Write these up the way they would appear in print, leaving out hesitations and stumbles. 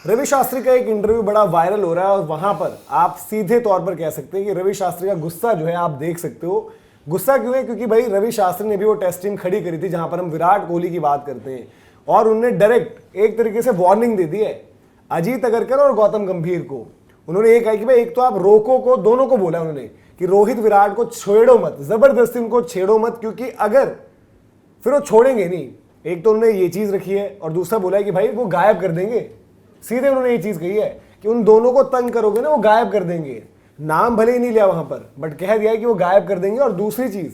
रवि शास्त्री का एक इंटरव्यू बड़ा वायरल हो रहा है और वहां पर आप सीधे तौर पर कह सकते हैं कि रवि शास्त्री का गुस्सा जो है आप देख सकते हो। गुस्सा क्यों है? क्योंकि भाई रवि शास्त्री ने भी वो टेस्ट टीम खड़ी करी थी जहां पर हम विराट कोहली की बात करते हैं और उन्होंने डायरेक्ट एक तरीके से वार्निंग दे दी है अजीत अगरकर और गौतम गंभीर को। उन्होंने ये कहा कि भाई एक तो आप रोको को दोनों को बोला उन्होंने कि रोहित विराट को छेड़ो मत, जबरदस्ती उनको छेड़ो मत, क्योंकि अगर फिर वो छोड़ेंगे नहीं। एक तो उन्होंने ये चीज रखी है और दूसरा बोला है कि भाई वो गायब कर देंगे। सीधे उन्होंने ये चीज कही है कि उन दोनों को तंग करोगे ना वो गायब कर देंगे। नाम भले ही नहीं लिया वहां पर, बट कह दिया है कि वो गायब कर देंगे। और दूसरी चीज,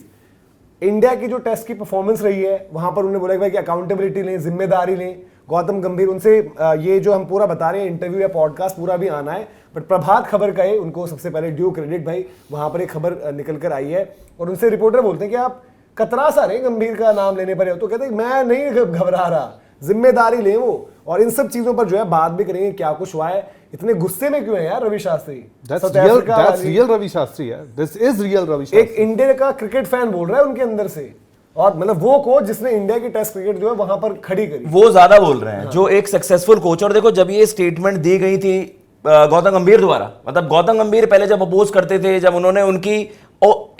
इंडिया की जो टेस्ट की परफॉर्मेंस रही है वहां पर उन्होंने बोला कि भाई कि अकाउंटेबिलिटी लें, जिम्मेदारी लें। गौतम गंभीर उनसे ये जो हम पूरा बता रहे हैं इंटरव्यू या पॉडकास्ट पूरा भी आना है, बट प्रभात खबर का है, उनको सबसे पहले ड्यू क्रेडिट भाई। वहां पर एक खबर निकल कर आई है और उनसे रिपोर्टर बोलते हैं कि आप कतरा सा रहे गंभीर का नाम लेने पर, तो कहते हैं मैं नहीं घबरा रहा, जिम्मेदारी ले वो। और इन सब चीजों पर जो है बात भी करेंगे क्या कुछ हुआ है, इतने गुस्से में क्यों है यार रवि शास्त्री। That's real रवि शास्त्री है, this is real Ravi Shastri. एक इंडिया का क्रिकेट फैन बोल रहा है उनके अंदर से, और मतलब वो कोच जिसने इंडिया की टेस्ट क्रिकेट जो है वहां पर खड़ी करी, वो ज्यादा बोल रहे हैं। जो एक सक्सेसफुल कोच, और देखो जब ये स्टेटमेंट दी गई थी गौतम गंभीर द्वारा, मतलब गौतम गंभीर पहले जब अपोज करते थे, जब उन्होंने उनकी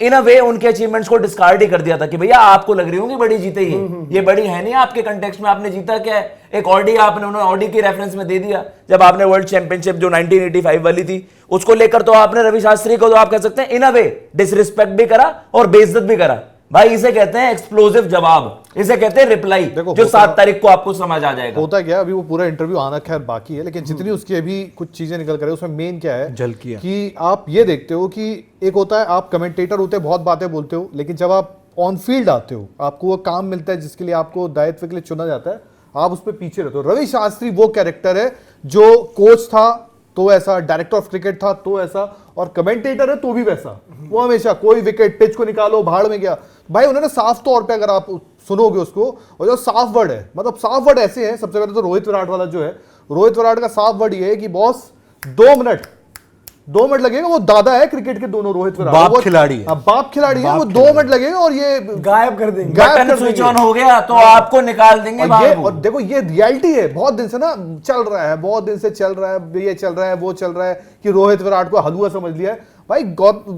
इन अ वे उनके अचीवमेंट्स को डिस्कार्ड ही कर दिया था कि भैया आपको लग रही होंगी बड़ी जीते ये बड़ी है नहीं आपके कंटेक्स्ट में, आपने जीता क्या है। एक ऑडी आपने उन्होंने ऑडी की रेफरेंस में दे दिया जब आपने वर्ल्ड चैंपियनशिप जो 1985 वाली थी उसको लेकर, तो आपने रवि शास्त्री को तो आप कह सकते हैं इन अ वे डिसरिस्पेक्ट भी करा और बेइज्जत भी करा। भाई इसे कहते हैं एक्सप्लोसिव जवाब, इसे कहते हैं रिप्लाई, जो 7 तारीख को आपको समझ आ जाएगा। होता क्या, अभी वो पूरा इंटरव्यू आना खैर बाकी है, लेकिन जितनी उसकी अभी कुछ चीजें निकल कर उसमें मेन क्या है झलकियां कि आप ये देखते हो कि एक होता है आप कमेंटेटर होते हैं, बहुत बातें बोलते हो, लेकिन जब आप ऑन फील्ड आते हो, आपको वो काम मिलता है जिसके लिए आपको दायित्व के लिए चुना जाता है, आप उस पर पीछे रहते हो। रवि शास्त्री वो कैरेक्टर है जो कोच था तो ऐसा, डायरेक्टर ऑफ क्रिकेट था तो ऐसा, और कमेंटेटर है तो भी वैसा। वो हमेशा कोई विकेट पिच को निकालो भाड़ में गया भाई। उन्होंने साफ तौर पे अगर आप सुनोगे उसको, और जो साफ वर्ड है, मतलब साफ वर्ड ऐसे हैं, सबसे पहले तो रोहित विराट वाला जो है, रोहित विराट का साफ वर्ड ये है कि बॉस 2 मिनट लगेगा, वो दादा है क्रिकेट के दोनों, रोहित विराट बाप खिलाड़ी है, बाप खिलाड़ी है, वो 2 मिनट लगेगा और ये गायब कर देंगे, बटन स्विच ऑन हो गया तो आपको निकाल देंगे बाहर। और देखो ये रियलिटी है, बहुत दिन से ना चल रहा है, बहुत दिन से चल रहा है, ये चल रहा है, वो चल रहा है कि रोहित विराट को हलवा समझ लिया है भाई।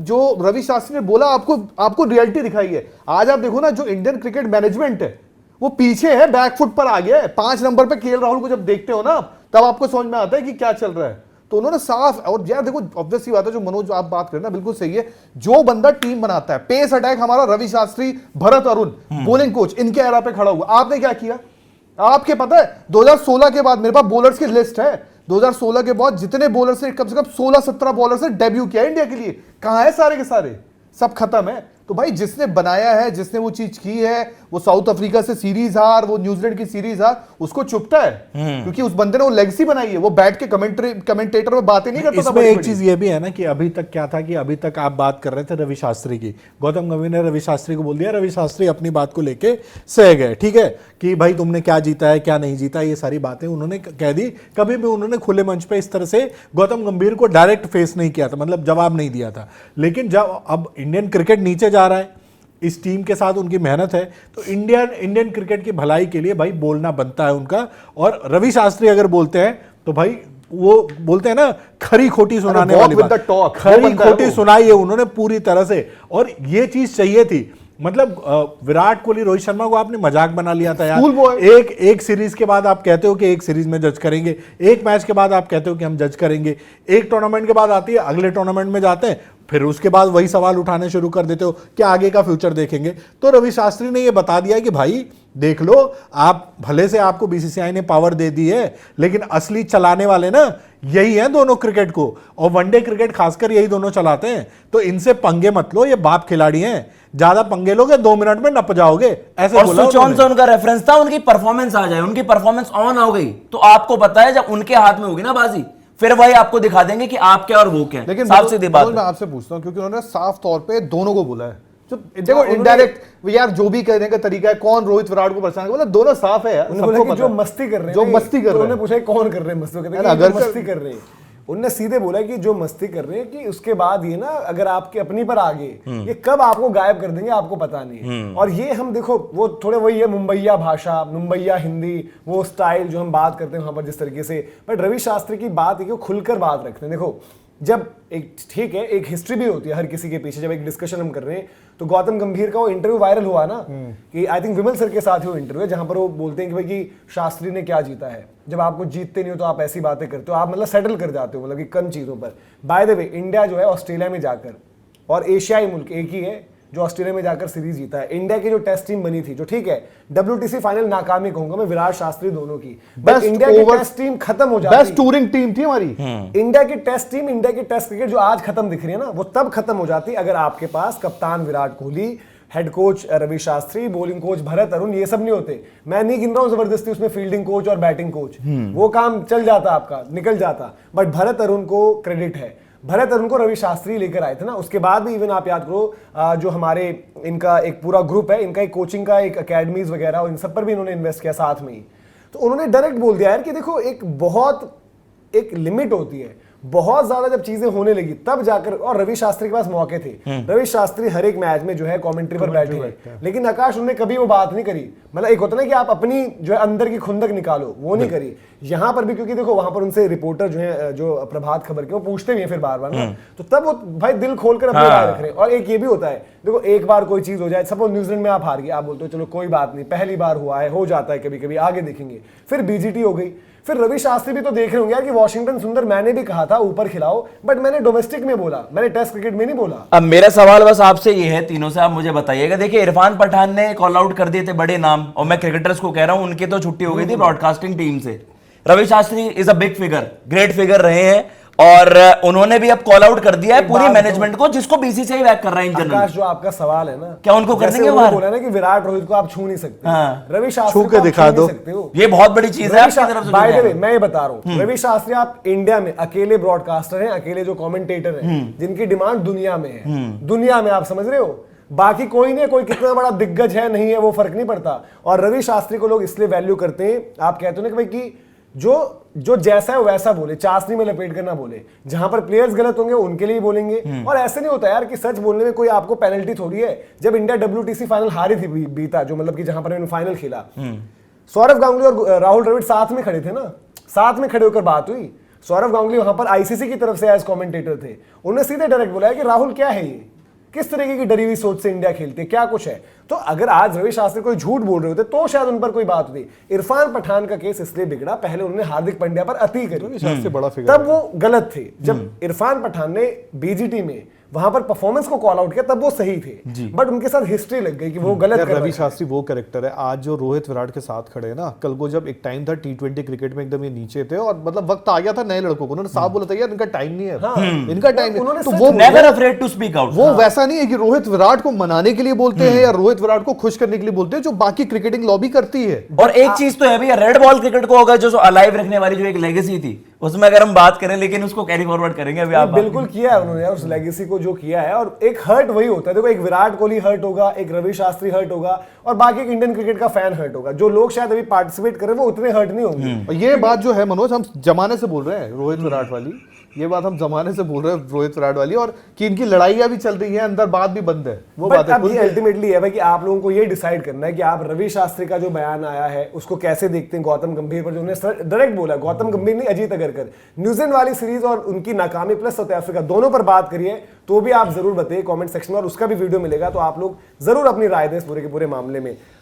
जो रवि शास्त्री ने बोला आपको रियलिटी दिखाई है। आज आप देखो ना, जो इंडियन क्रिकेट मैनेजमेंट है वो पीछे है, बैकफुट पर आ गया है। 5 नंबर पे केएल राहुल को जब देखते हो ना, तब आपको समझ में आता है कि क्या चल रहा है। तो उन्होंने साफ, और यार देखो ऑब्वियस सी बात है, जो मनोज आप बात कर रहे हैं ना बिल्कुल सही है, जो बंदा टीम बनाता है, पेस अटैक हमारा रवि शास्त्री, भरत अरुण बॉलिंग कोच, इनके एरा पे खड़ा हुआ। आपने क्या किया? आपके पता है 2016 के बाद मेरे पास बॉलर्स की लिस्ट है, 2016 के बाद जितने बॉलर से कम 16-17 बॉलर से डेब्यू किया इंडिया के लिए, कहां है सारे के सारे? सब खत्म है। तो भाई जिसने बनाया है, जिसने वो चीज की है, वो साउथ अफ्रीका से सीरीज हार, वो न्यूजीलैंड की सीरीज हार, उसको चुपता है क्योंकि उस बंदे ने वो लेगेसी बनाई है। वो बैठ के कमेंटेटर में बातें नहीं करता। इसमें एक चीज ये भी है ना कि अभी तक क्या था कि अभी तक आप बात कर रहे थे रवि शास्त्री की, गौतम गंभीर ने रवि शास्त्री को बोल दिया, रवि शास्त्री अपनी बात को लेके सह गए, ठीक है, कि भाई तुमने क्या जीता है क्या नहीं जीता, ये सारी बातें उन्होंने कह दी। कभी भी उन्होंने खुले मंच पे इस तरह से गौतम गंभीर को डायरेक्ट फेस नहीं किया था, मतलब जवाब नहीं दिया था। लेकिन जब अब इंडियन क्रिकेट नीचे जा रहा है, इस टीम के साथ उनकी मेहनत है, तो इंडियन क्रिकेट की भलाई के लिए भाई बोलना बनता है उनका। और रवि शास्त्री अगर बोलते हैं तो भाई वो बोलते हैं ना, खरी खोटी सुनाने वाली बात, खरी खोटी सुनाई है उन्होंने पूरी तरह से। और ये चीज चाहिए थी, मतलब विराट कोहली रोहित शर्मा को आपने मजाक बना लिया था यार। एक सीरीज के बाद आप कहते हो कि एक सीरीज में जज करेंगे, एक मैच के बाद आप कहते हो कि हम जज करेंगे, एक टूर्नामेंट के बाद आती है, अगले टूर्नामेंट में जाते हैं, फिर उसके बाद वही सवाल उठाने शुरू कर देते हो कि आगे का फ्यूचर देखेंगे। तो रवि शास्त्री ने यह बता दिया कि भाई देख लो, आप भले से आपको बीसीसीआई ने पावर दे दी है, लेकिन असली चलाने वाले ना यही हैं दोनों क्रिकेट को, और वनडे क्रिकेट खासकर यही दोनों चलाते हैं। तो इनसे पंगे मत लो, ये बाप खिलाड़ी हैं, ज्यादा पंगे लोगे 2 मिनट में नप जाओगे, ऐसे और बोला स्विच ऑन से उनका रेफरेंस था, उनकी परफॉर्मेंस आ जाए, उनकी परफॉर्मेंस ऑन हो गई तो आपको पता है जब उनके हाथ में होगी ना बाजी, फिर वही आपको दिखा देंगे कि आप क्या और वो क्या। लेकिन साफ सीधी बात मैं आपसे पूछता हूं, क्योंकि उन्होंने साफ तौर पे दोनों को बोला है। देखो इनडायरेक्ट यार जो भी कहने का तरीका है, कौन रोहित विराट को परेशान बोला, दोनों साफ है यार, सबको पता। जो मस्ती कर रहे हैं, जो मस्ती कर रहे हैं, उन्होंने पूछा कौन कर रहे हैं मस्ती, कहते हैं अगर मस्ती कर रहे हैं। उनने सीधे बोला कि जो मस्ती कर रहे हैं कि उसके बाद ये ना अगर आपके अपनी पर आ गए ये कब आपको गायब कर देंगे आपको पता नहीं है। और ये हम देखो वो थोड़े वही है मुंबईया भाषा, मुंबईया हिंदी, वो स्टाइल जो हम बात करते हैं वहां पर जिस तरीके से। बट रवि शास्त्री की बात है कि वो खुलकर बात रखते हैं। देखो जब एक ठीक है एक हिस्ट्री भी होती है हर किसी के पीछे, जब एक डिस्कशन हम कर रहे हैं तो गौतम गंभीर का वो इंटरव्यू वायरल हुआ ना कि आई थिंक विमल सर के साथ ही वो इंटरव्यू है जहां पर वो बोलते हैं कि भाई कि शास्त्री ने क्या जीता है, जब आपको जीतते नहीं हो तो आप ऐसी बातें करते हो, आप मतलब सेटल कर जाते हो मतलब कि कम चीजों पर। बाय द वे इंडिया जो है ऑस्ट्रेलिया में जाकर, और एशियाई मुल्क एक ही है जो ऑस्ट्रेलिया में जाकर सीरीज जीता है। इंडिया की जो टेस्ट टीम बनी थी जो ठीक है WTC फाइनल नाकामी कहूंगा मैं विराट शास्त्री दोनों की, बट इंडिया की टेस्ट टीम खत्म हो जाती, बेस्ट टूरिंग टीम थी हमारी इंडिया की टेस्ट टीम, इंडिया की टेस्ट क्रिकेट जो आज खत्म दिख रही है ना वो तब खत्म हो जाती अगर आपके पास कप्तान Virat Kohli, head coach Ravi Shastri, bowling coach Bharat Arun ये सब नहीं होते। मैं नहीं गिन रहा हूं जबरदस्ती उसमें फील्डिंग कोच और बैटिंग कोच, वो काम चल जाता आपका निकल जाता, बट भरत अरुण को क्रेडिट है। भरत अरुण को रवि शास्त्री लेकर आए थे ना, उसके बाद भी इवन आप याद करो जो हमारे इनका एक पूरा ग्रुप है, इनका एक कोचिंग का एक अकेडमीज वगैरह और इन सब पर भी इन्होंने इन्वेस्ट किया साथ में ही। तो उन्होंने डायरेक्ट बोल दिया यार कि देखो एक लिमिट होती है, बहुत ज्यादा जब चीजें होने लगी तब जाकर, और रवि शास्त्री के पास मौके थे, रवि शास्त्री हर एक मैच में जो है कमेंट्री पर बैठे हैं, लेकिन आकाश उन्होंने कभी वो बात नहीं करी। मतलब एक होता ना कि आप अपनी जो है अंदर की खुंदक निकालो, वो नहीं करी यहां पर भी, क्योंकि देखो वहां पर उनसे रिपोर्टर जो है जो प्रभात खबर के वो पूछते भी हैं फिर बार बार ना, तो तब वो भाई दिल खोलकर अपनी राय रख रहे हैं। और एक ये भी होता है देखो एक बार कोई चीज हो जाए, सपोज न्यूजीलैंड में आप हार गए, आप बोलते हो चलो कोई बात नहीं पहली बार हुआ है, हो जाता है कभी कभी, आगे देखेंगे। फिर बीजीटी हो गई, फिर रवि शास्त्री भी तो देख रहे होंगे यार कि वॉशिंगटन सुंदर मैंने भी कहा था ऊपर खिलाओ, बट मैंने डोमेस्टिक में बोला, मैंने टेस्ट क्रिकेट में नहीं बोला। अब मेरा सवाल बस आपसे ये है तीनों से, आप मुझे बताइएगा। देखिए इरफान पठान ने कॉल आउट कर दिए थे बड़े नाम, और मैं क्रिकेटर्स को कह रहा हूं उनकी तो छुट्टी हो गई थी ब्रॉडकास्टिंग टीम से। Ravi Shastri is a big figure, great figure रहे हैं, और उन्होंने भी अब कॉल आउट कर दिया है पूरी मैनेजमेंट को, जिसको बीसीसीआई बैक कर रहा है इन जनरल। आकाश जो आपका सवाल है ना, क्या उनको कर देंगे बाहर? बोला ना कि विराट रोहित को आप छू नहीं सकते, हाँ। रवि शास्त्री छू के को आप दिखा छू दो। नहीं सकते हो। ये बहुत बड़ी चीज है आपकी तरफ से। बाय द वे मैं ये बता रहा हूँ रवि शास्त्री आप इंडिया में अकेले ब्रॉडकास्टर हैं, अकेले जो कमेंटेटर हैं जिनकी डिमांड दुनिया में है, दुनिया में, आप समझ रहे हो, बाकी कोई नहीं, कोई कितना बड़ा दिग्गज है नहीं है वो फर्क नहीं पड़ता। और रवि शास्त्री को लोग इसलिए वैल्यू करते हैं, आप कहते हो ना कि भाई कि जो जैसा है वैसा बोले, चाशनी में लपेट कर ना बोले, जहां पर प्लेयर्स गलत होंगे उनके लिए बोलेंगे। और ऐसे नहीं होता यार कि सच बोलने में कोई आपको पेनल्टी थोड़ी है। जब इंडिया WTC फाइनल हारी थी बीता, जो मतलब कि जहां पर इन्होंने फाइनल खेला, सौरव गांगुली और राहुल द्रविड़ साथ में खड़े थे ना, साथ में खड़े होकर बात हुई। सौरव गांगुली वहां पर ICC की तरफ से एज कमेंटेटर थे, उन्होंने सीधे डायरेक्ट बोला कि राहुल क्या है ये, किस तरीके की डरी हुई सोच से इंडिया खेलती है, क्या कुछ है। तो अगर आज रवि शास्त्री कोई झूठ बोल रहे होते तो शायद उन पर कोई बात होती। इरफान पठान का केस इसलिए बिगड़ा, पहले उन्होंने हार्दिक पांड्या पर अति करी, शास्त्री बड़ा फिगर तब वो गलत थे। जब इरफान पठान ने BGT में वहां पर परफॉर्मेंस को कॉल आउट किया तब वो सही थे, बट उनके साथ हिस्ट्री लग गई कि वो गलत कर रहे रवि हैं। शास्त्री वो कैरेक्टर है, आज जो रोहित विराट के साथ खड़े हैं ना, कल को जब एक टाइम था T20 क्रिकेट में एकदम ये नीचे थे और मतलब वक्त आ गया था नए लड़कों को, उन्होंने साफ बोला था यार इनका टाइम नहीं है, इनका टाइम नहीं है। तो वो never afraid to speak out. वो वैसा नहीं है कि रोहित विराट को मनाने के लिए बोलते हैं या रोहित विराट को खुश करने के लिए बोलते हैं, जो बाकी क्रिकेटिंग लॉबी करती है। और एक चीज तो है भैया, रेड बॉल क्रिकेट को अगर जो अलाइव रखने वाली जो एक लेगेसी थी उसमें अगर हम बात करें, लेकिन उसको कैरी फॉरवर्ड करेंगे अभी आप बिल्कुल किया है उन्होंने यार, उस लेगेसी को जो किया है। और एक हर्ट वही होता है, देखो एक विराट कोहली हर्ट होगा, एक रवि शास्त्री हर्ट होगा, और बाकी एक इंडियन क्रिकेट का फैन हर्ट होगा। जो लोग शायद अभी पार्टिसिपेट कर रहे हैं वो उतने हर्ट नहीं होंगे। और ये बात जो है मनोज, हम जमाने से बोल रहे हैं रोहित विराट वाली, ये बात हम जमाने से बोल रहे हैं रोहित विराट वाली, और कि इनकी लड़ाइयां भी चल रही है, अंदर बात भी बंद है, वो बात है। अब ये अल्टीमेटली है भाई कि आप लोगों को ये डिसाइड करना है कि आप रवि शास्त्री का जो बयान आया है उसको कैसे देखते हैं। गौतम गंभीर पर जो उन्होंने डायरेक्ट बोला, गौतम गंभीर ने अजीत अगरकर, न्यूजीलैंड वाली सीरीज और उनकी नाकामी प्लस साउथ अफ्रीका दोनों पर बात करिए, तो भी आप जरूर बताइए कमेंट सेक्शन में, और उसका भी वीडियो मिलेगा, तो आप लोग जरूर अपनी राय दें इस पूरे के पूरे मामले में।